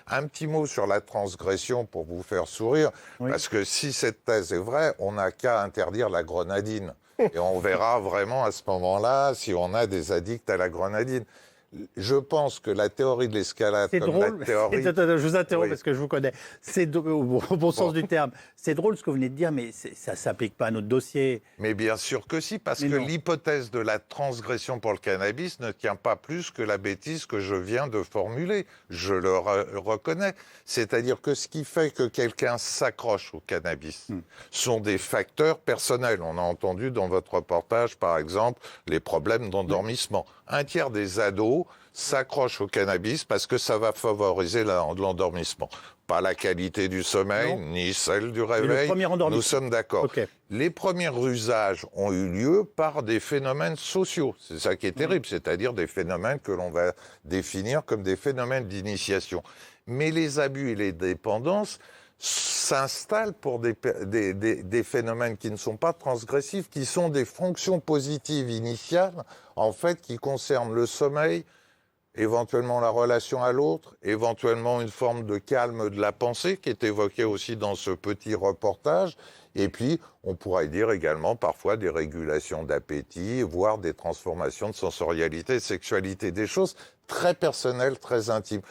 Un petit mot sur la transgression pour vous faire sourire, Oui. parce que si cette thèse est vraie, on n'a qu'à interdire la grenadine. Et on verra vraiment à ce moment-là si on a des addicts à la grenadine. Je pense que la théorie de l'escalade, C'est comme drôle. la théorie... Je vous interromps Oui. parce que je vous connais. Au bon sens du terme. C'est drôle ce que vous venez de dire, mais ça ne s'applique pas à notre dossier. Mais bien sûr que si, parce Mais que non. l'hypothèse de la transgression pour le cannabis ne tient pas plus que la bêtise que je viens de formuler. Je le reconnais. C'est-à-dire que ce qui fait que quelqu'un s'accroche au cannabis sont des facteurs personnels. On a entendu dans votre reportage, par exemple, les problèmes d'endormissement. Un tiers des ados s'accrochent au cannabis parce que ça va favoriser l'endormissement. Pas la qualité du sommeil, Non. ni celle du le réveil. premier endormissement. Nous sommes d'accord. Ok. Les premiers usages ont eu lieu par des phénomènes sociaux. C'est ça qui est terrible, c'est-à-dire des phénomènes que l'on va définir comme des phénomènes d'initiation. Mais les abus et les dépendances s'installent pour des phénomènes qui ne sont pas transgressifs, qui sont des fonctions positives initiales, en fait, qui concernent le sommeil, éventuellement la relation à l'autre, éventuellement une forme de calme de la pensée qui est évoquée aussi dans ce petit reportage. Et puis, on pourrait dire également parfois des régulations d'appétit, voire des transformations de sensorialité, de sexualité, des choses très personnelles, très intimes.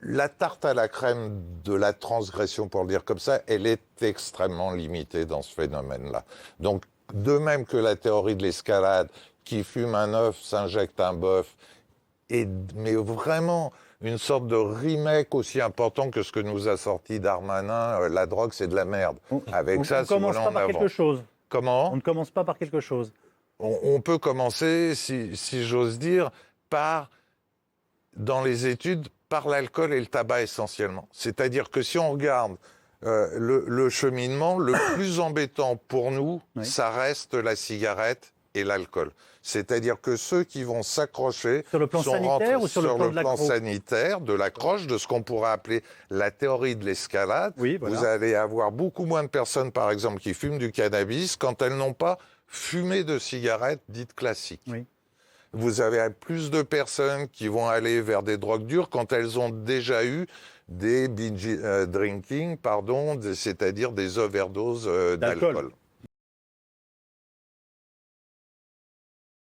La tarte à la crème de la transgression, pour le dire comme ça, elle est extrêmement limitée dans ce phénomène-là. Donc, de même que la théorie de l'escalade, qui fume un œuf, s'injecte un bœuf, mais vraiment une sorte de remake aussi important que ce que nous a sorti Darmanin, la drogue c'est de la merde. Avec ça, On ne commence pas par quelque chose. Comment On ne commence pas par quelque chose. on peut commencer, si j'ose dire, dans les études, par l'alcool et le tabac essentiellement. C'est-à-dire que si on regarde le cheminement, le plus embêtant pour nous, Oui. ça reste la cigarette et l'alcool. C'est-à-dire que ceux qui vont s'accrocher Sur le plan sont sanitaire rentrés ou sur le plan de l'accro ? sanitaire, de l'accroche, de ce qu'on pourrait appeler la théorie de l'escalade. Oui, voilà. Vous allez avoir beaucoup moins de personnes, par exemple, qui fument du cannabis quand elles n'ont pas fumé de cigarettes dites classiques. Oui. Vous avez plus de personnes qui vont aller vers des drogues dures quand elles ont déjà eu des binge drinking, c'est-à-dire des overdoses d'alcool.